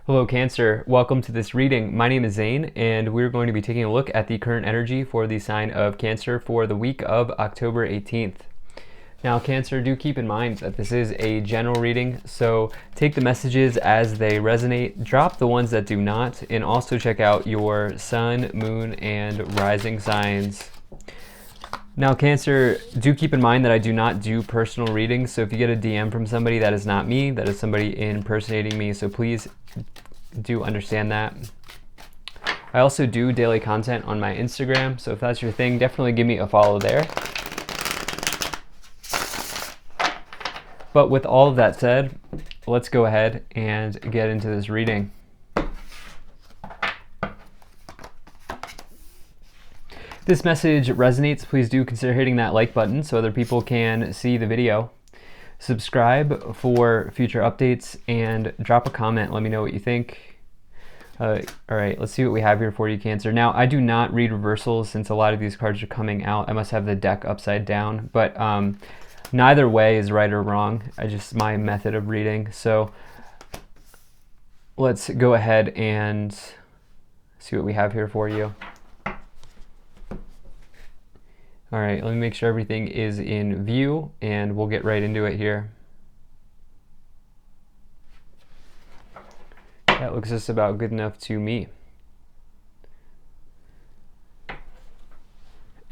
Hello Cancer, welcome to this reading. My name is Zane and we're going to be taking a look at the current energy for the sign of Cancer for the week of October 18th. Now Cancer, do keep in mind that this is a general reading, so take the messages as they resonate, drop the ones that do not, and also check out your sun, moon, and rising signs. Now Cancer, do keep in mind that I do not do personal readings, so if you get a DM from somebody, that is not me, that is somebody impersonating me, so please do understand that. I also do daily content on my Instagram, so if that's your thing, definitely give me a follow there. But with all of that said, let's go ahead and get into this reading. If this message resonates, please do consider hitting that like button so other people can see the video. Subscribe for future updates and drop a comment. Let me know what you think. All right, let's see what we have here for you, Cancer. Now, I do not read reversals since a lot of these cards are coming out. I must have the deck upside down, but neither way is right or wrong. My method of reading. So let's go ahead and see what we have here for you. All right, let me make sure everything is in view and we'll get right into it here. That looks just about good enough to me.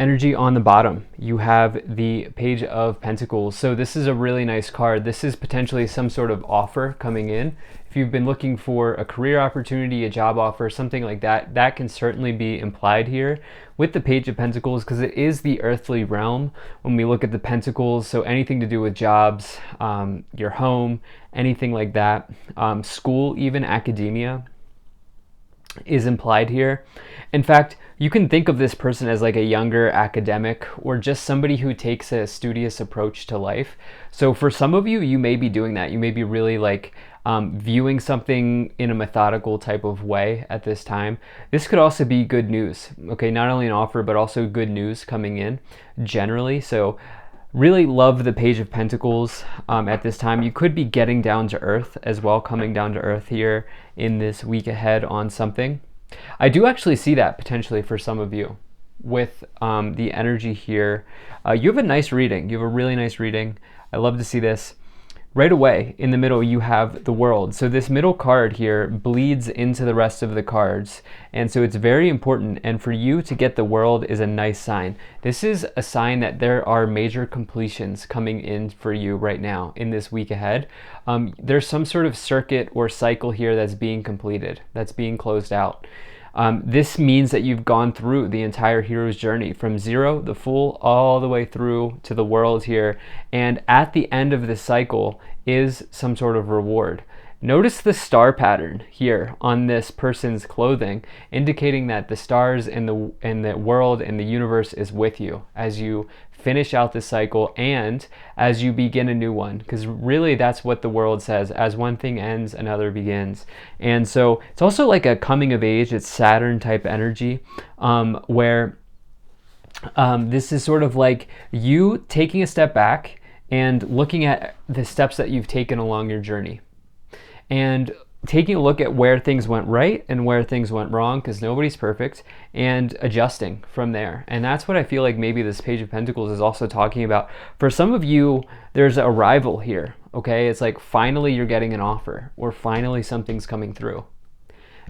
Energy on the bottom, you have the Page of Pentacles. So this is a really nice card. This is potentially some sort of offer coming in. If you've been looking for a career opportunity, a job offer, something like that, that can certainly be implied here with the Page of Pentacles because it is the earthly realm when we look at the Pentacles. So anything to do with jobs, your home, anything like that, school, even academia is implied here. In fact, you can think of this person as like a younger academic or just somebody who takes a studious approach to life. So for some of you, you may be doing that. You may be really like viewing something in a methodical type of way at this time. This could also be good news. Okay, not only an offer, but also good news coming in generally. So really love the Page of Pentacles at this time. You could be getting down to earth as well, coming down to earth here in this week ahead on something. I do actually see that potentially for some of you with the energy here. You have a nice reading. You have a really nice reading. I love to see this. Right away, in the middle, you have the World. So this middle card here bleeds into the rest of the cards. And so it's very important. And for you to get the World is a nice sign. This is a sign that there are major completions coming in for you right now in this week ahead. There's some sort of circuit or cycle here that's being completed, that's being closed out. This means that you've gone through the entire hero's journey from zero, the full, all the way through to the World here. And at the end of this cycle is some sort of reward. Notice the star pattern here on this person's clothing, indicating that the stars and the world and the universe is with you as you finish out this cycle and as you begin a new one. Because really that's what the World says. As one thing ends, another begins. And so it's also like a coming of age. It's Saturn type energy where this is sort of like you taking a step back and looking at the steps that you've taken along your journey and taking a look at where things went right and where things went wrong, because nobody's perfect, and adjusting from there. And that's what I feel like maybe this Page of Pentacles is also talking about. For some of you, there's an arrival here, okay? It's like finally you're getting an offer, or finally something's coming through.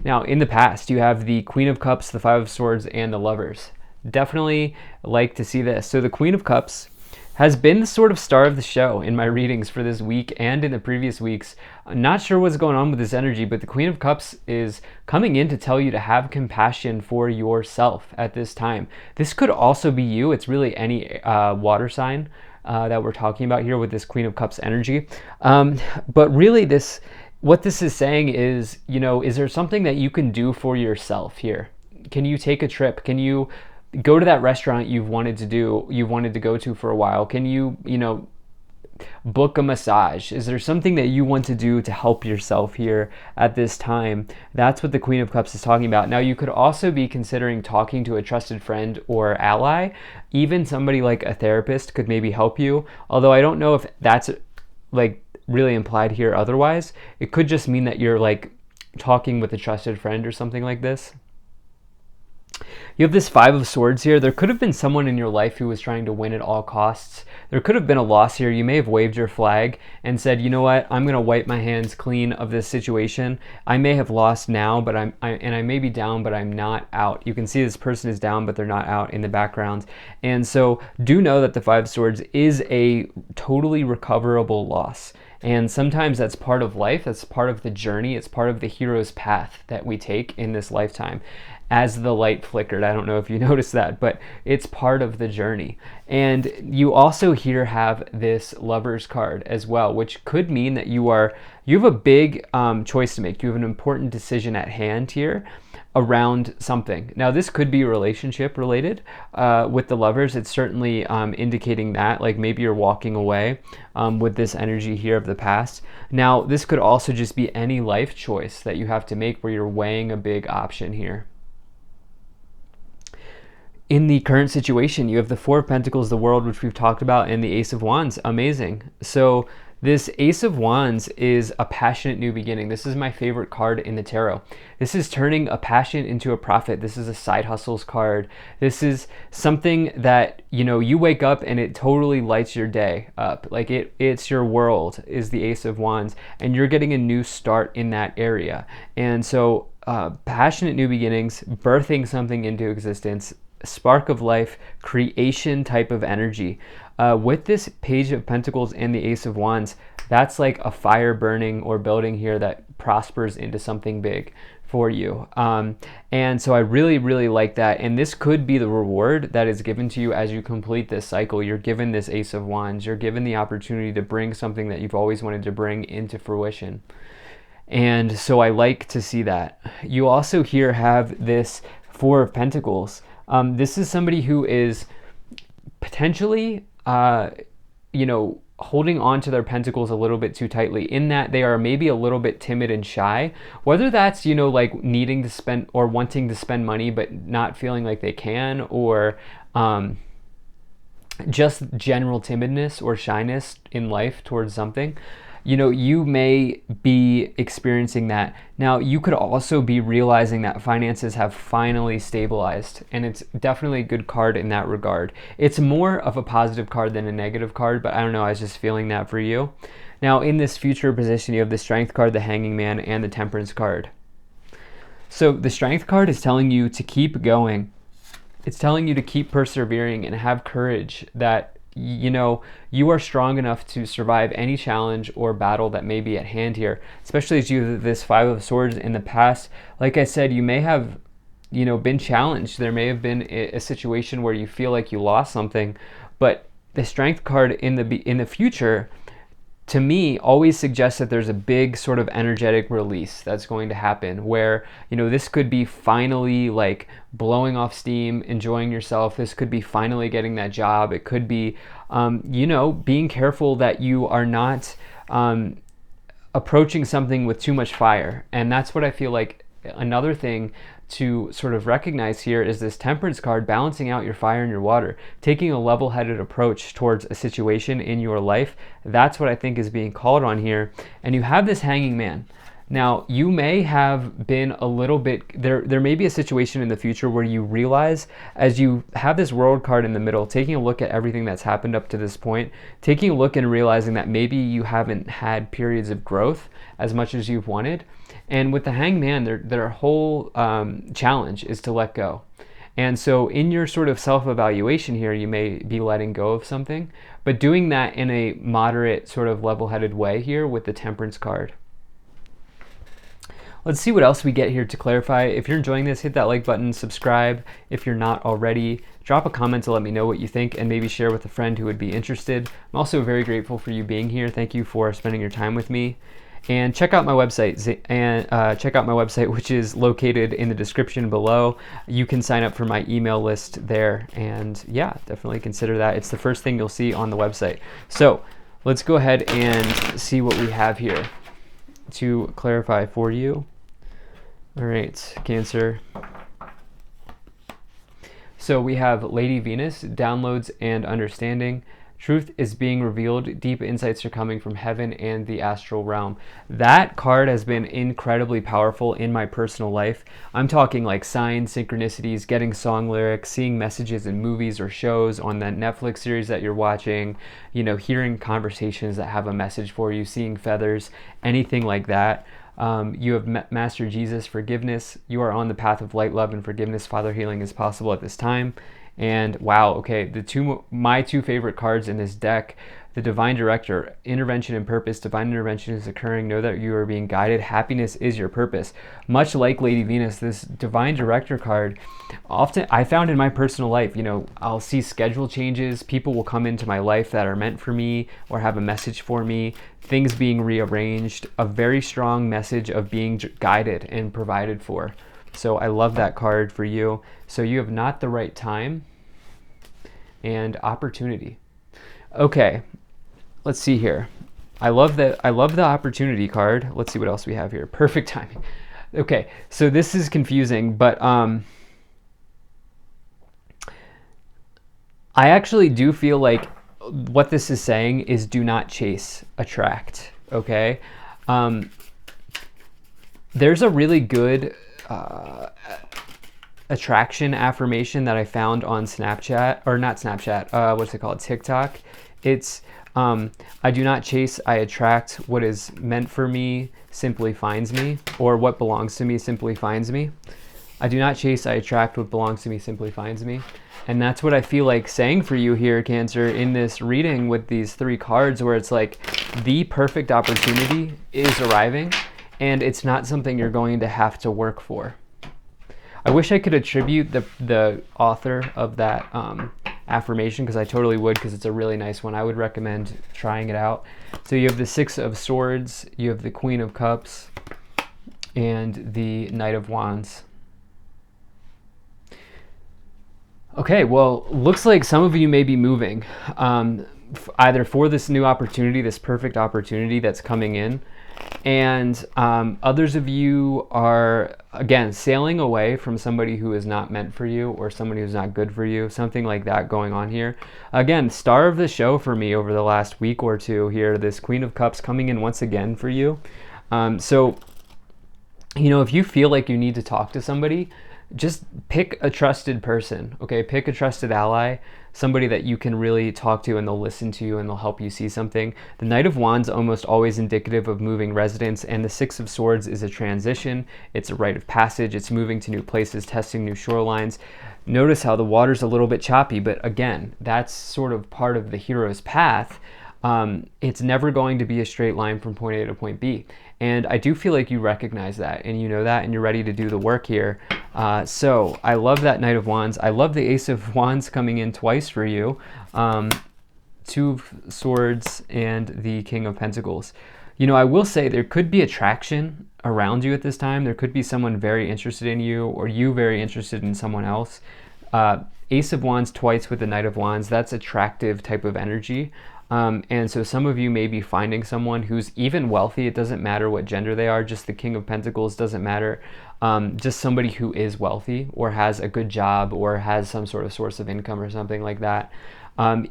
Now, in the past, you have the Queen of Cups, the Five of Swords, and the Lovers. Definitely like to see this. So the Queen of Cups has been the sort of star of the show in my readings for this week and in the previous weeks. I'm not sure what's going on with this energy, but the Queen of Cups is coming in to tell you to have compassion for yourself at this time. This could also be you. It's really any water sign that we're talking about here with this Queen of Cups energy. But really what this is saying is, is there something that you can do for yourself here? Can you take a trip? Can you go to that restaurant you've wanted to go to for a while? Can you book a massage? Is there something that you want to do to help yourself here at this time? That's what the Queen of Cups is talking about. Now, you could also be considering talking to a trusted friend or ally. Even somebody like a therapist could maybe help you, although I don't know if that's like really implied here otherwise. It could just mean that you're like talking with a trusted friend or something like this. You have this Five of Swords here. There could have been someone in your life who was trying to win at all costs. There could have been a loss here. You may have waved your flag and said, you know what, I'm going to wipe my hands clean of this situation. I may have lost now, but I may be down, but I'm not out. You can see this person is down, but they're not out in the background. And so do know that the Five of Swords is a totally recoverable loss. And sometimes that's part of life. That's part of the journey. It's part of the hero's path that we take in this lifetime. As the light flickered, I don't know if you noticed that, but it's part of the journey. And you also here have this Lover's card as well, which could mean that you have a big choice to make. You have an important decision at hand here around something. Now, this could be relationship related with the Lovers. It's certainly indicating that, like maybe you're walking away with this energy here of the past. Now, this could also just be any life choice that you have to make where you're weighing a big option here. In the current situation, you have the Four of Pentacles, the World, which we've talked about, and the Ace of Wands. Amazing. So this Ace of Wands is a passionate new beginning. This is my favorite card in the tarot. This is turning a passion into a profit. This is a side hustles card. This is something that, you know, you wake up and it totally lights your day up. Like it's your world is the Ace of Wands, and you're getting a new start in that area. And so passionate new beginnings, birthing something into existence, spark of life, creation type of energy. With this Page of Pentacles and the Ace of Wands, that's like a fire burning or building here that prospers into something big for you. And so I really, really like that. And this could be the reward that is given to you as you complete this cycle. You're given this Ace of Wands. You're given the opportunity to bring something that you've always wanted to bring into fruition. And so I like to see that. You also here have this Four of Pentacles. This is somebody who is potentially, holding on to their pentacles a little bit too tightly, in that they are maybe a little bit timid and shy, whether that's, like needing to spend or wanting to spend money, but not feeling like they can, or just general timidness or shyness in life towards something. You may be experiencing that. Now, you could also be realizing that finances have finally stabilized, and it's definitely a good card in that regard. It's more of a positive card than a negative card, but I don't know, I was just feeling that for you. Now, in this future position, you have the Strength card, the Hanging Man, and the Temperance card. So the Strength card is telling you to keep going. It's telling you to keep persevering and have courage, that you are strong enough to survive any challenge or battle that may be at hand here, especially as you have this Five of Swords in the past. Like I said, you may have, been challenged. There may have been a situation where you feel like you lost something, but the Strength card in the future, to me, always suggests that there's a big sort of energetic release that's going to happen, where, this could be finally like blowing off steam, enjoying yourself. This could be finally getting that job. It could be, being careful that you are not approaching something with too much fire. And that's what I feel like another thing to sort of recognize here is this Temperance card, balancing out your fire and your water, taking a level-headed approach towards a situation in your life. That's what I think is being called on here. And you have this Hanging Man. Now, you may have been a little bit, there may be a situation in the future where you realize, as you have this World card in the middle, taking a look at everything that's happened up to this point, taking a look and realizing that maybe you haven't had periods of growth as much as you've wanted. And with the Hanged Man, their whole challenge is to let go. And so in your sort of self-evaluation here, you may be letting go of something, but doing that in a moderate, sort of level-headed way here with the Temperance card. Let's see what else we get here to clarify. If you're enjoying this, hit that like button, subscribe if you're not already. Drop a comment to let me know what you think, and maybe share with a friend who would be interested. I'm also very grateful for you being here. Thank you for spending your time with me. And check out my website, which is located in the description below. You can sign up for my email list there, and yeah, definitely consider that. It's the first thing you'll see on the website. So let's go ahead and see what we have here to clarify for you. All right, Cancer. So we have Lady Venus, downloads and understanding. Truth is being revealed. Deep insights are coming from heaven and the astral realm. That card has been incredibly powerful in my personal life. I'm talking like signs, synchronicities, getting song lyrics, seeing messages in movies or shows, on that Netflix series that you're watching, hearing conversations that have a message for you, seeing feathers, anything like that. You have Master Jesus, forgiveness. You are on the path of light, love, and forgiveness. Father, healing is possible at this time. And wow, okay, my two favorite cards in this deck, the Divine Director, intervention and purpose. Divine intervention is occurring. Know that you are being guided. Happiness is your purpose. Much like Lady Venus, this Divine Director card, often I found in my personal life, I'll see schedule changes. People will come into my life that are meant for me or have a message for me. Things being rearranged. A very strong message of being guided and provided for. So I love that card for you. So you have not the right time and opportunity. Okay, let's see here. I love the opportunity card. Let's see what else we have here. Perfect timing. Okay, so this is confusing, but I actually do feel like what this is saying is do not chase, attract. Okay, there's a really good attraction affirmation that I found on Snapchat, or not Snapchat, what's it called? TikTok. It's, I do not chase, I attract. What is meant for me simply finds me, or what belongs to me simply finds me. I do not chase, I attract. What belongs to me simply finds me. And that's what I feel like saying for you here, Cancer, in this reading with these three cards, where it's like the perfect opportunity is arriving, and it's not something you're going to have to work for. I wish I could attribute the author of that affirmation, because I totally would, because it's a really nice one. I would recommend trying it out. So you have the Six of Swords, you have the Queen of Cups, and the Knight of Wands. Okay, well, looks like some of you may be moving, either for this new opportunity, this perfect opportunity that's coming in, and others of you are, again, sailing away from somebody who is not meant for you, or somebody who's not good for you, something like that going on here. Again, star of the show for me over the last week or two here, this Queen of Cups coming in once again for you. So, if you feel like you need to talk to somebody, just pick a trusted person, okay? Pick a trusted ally, somebody that you can really talk to, and they'll listen to you and they'll help you see something. The Knight of Wands almost always indicative of moving residence, and the Six of Swords is a transition. It's a rite of passage. It's moving to new places, testing new shorelines. Notice how the water's a little bit choppy, but again, that's sort of part of the hero's path. It's never going to be a straight line from point A to point B. And I do feel like you recognize that, and you know that, and you're ready to do the work here. So I love that Knight of Wands. I love the Ace of Wands coming in twice for you. Two of Swords and the King of Pentacles. I will say there could be attraction around you at this time. There could be someone very interested in you, or you very interested in someone else. Ace of Wands twice with the Knight of Wands, that's attractive type of energy. And so some of you may be finding someone who's even wealthy. It doesn't matter what gender they are. Just the King of Pentacles doesn't matter. Just somebody who is wealthy, or has a good job, or has some sort of source of income or something like that.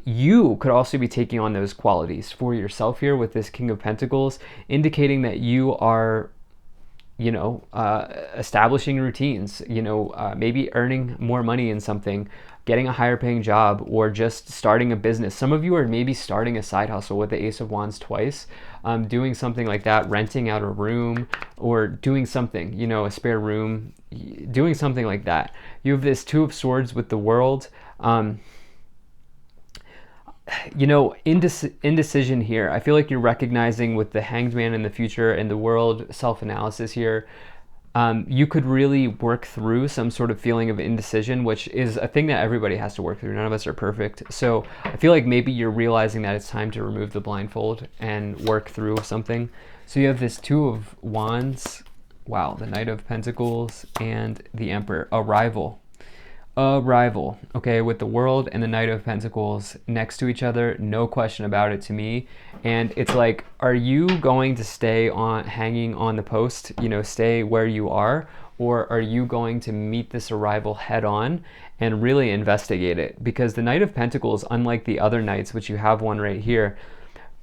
You could also be taking on those qualities for yourself here with this King of Pentacles, indicating that you are, establishing routines, maybe earning more money in something, getting a higher paying job, or just starting a business. Some of you are maybe starting a side hustle with the Ace of Wands twice, doing something like that, renting out a room, or doing something, a spare room, doing something like that. You have this Two of Swords with the World. Indecision here. I feel like you're recognizing with the Hanged Man in the future and the World, self-analysis here. You could really work through some sort of feeling of indecision, which is a thing that everybody has to work through. None of us are perfect. So I feel like maybe you're realizing that it's time to remove the blindfold and work through something. So you have this Two of Wands, wow, the Knight of Pentacles, and the Emperor, arrival. arrival, okay, with the World and the Knight of Pentacles next to each other, no question about it to me. And it's like, are you going to stay on hanging on the post, you know, stay where you are, or are you going to meet this arrival head on and really investigate it? Because the Knight of Pentacles, unlike the other knights, which you have one right here,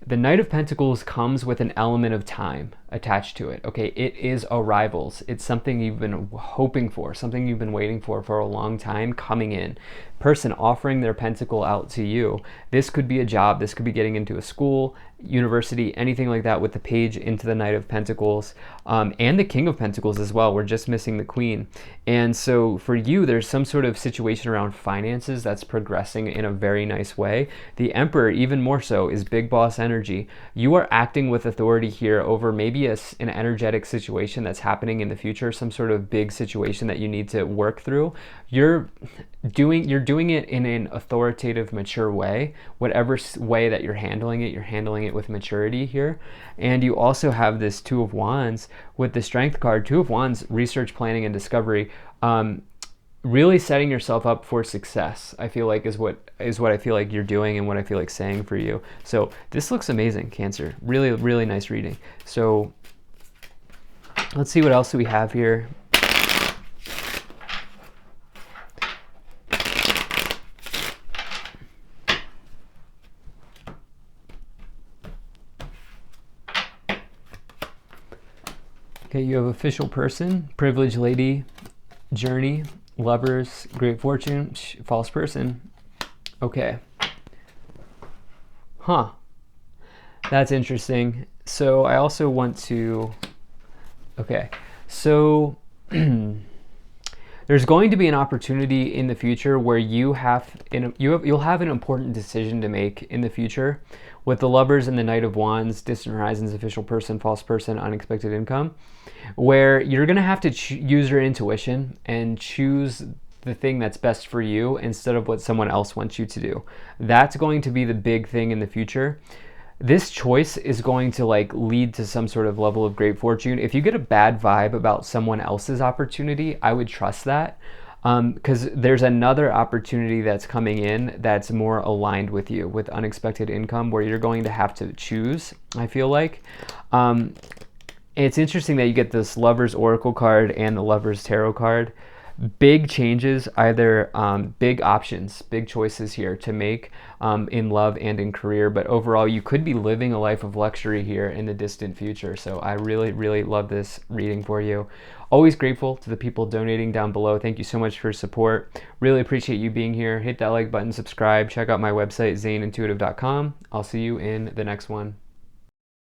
the Knight of Pentacles comes with an element of time attached to it. Okay, it is arrivals. It's something you've been hoping for, something you've been waiting for a long time coming in. Person offering their pentacle out to you. This could be a job. This could be getting into a school, university, anything like that with the page into the Knight of Pentacles, and the King of Pentacles as well. We're just missing the Queen. And so for you, there's some sort of situation around finances that's progressing in a very nice way. The Emperor, even more so, is big boss energy. You are acting with authority here over maybe an energetic situation that's happening in the future, some sort of big situation that you need to work through. You're doing it in an authoritative, mature way. Whatever way that you're handling it with maturity here. And you also have this Two of Wands with the Strength card. Two of Wands, research, planning, and discovery. Really setting yourself up for success, I feel like is what I feel like you're doing and what I feel like saying for you. So this looks amazing, Cancer. Really, really nice reading. So let's see what else we have here. Okay, you have official person, privileged lady, journey, lovers, great fortune, false person. Okay. Huh. That's interesting. So I also want to, okay. So there's going to be an opportunity in the future where you'll have an important decision to make in the future with the Lovers and the Knight of Wands, distant horizons, official person, false person, unexpected income, where you're going to have to use your intuition and choose the thing that's best for you instead of what someone else wants you to do. That's going to be the big thing in the future. This choice is going to like lead to some sort of level of great fortune. If you get a bad vibe about someone else's opportunity, I would trust that, because there's another opportunity that's coming in that's more aligned with you, with unexpected income, where you're going to have to choose, I feel like. It's interesting that you get this Lover's Oracle card and the Lover's Tarot card. Big changes, either big options, big choices here to make in love and in career. But overall, you could be living a life of luxury here in the distant future. So I really, really love this reading for you. Always grateful to the people donating down below. Thank you so much for your support. Really appreciate you being here. Hit that like button, subscribe, check out my website, zaneintuitive.com. I'll see you in the next one.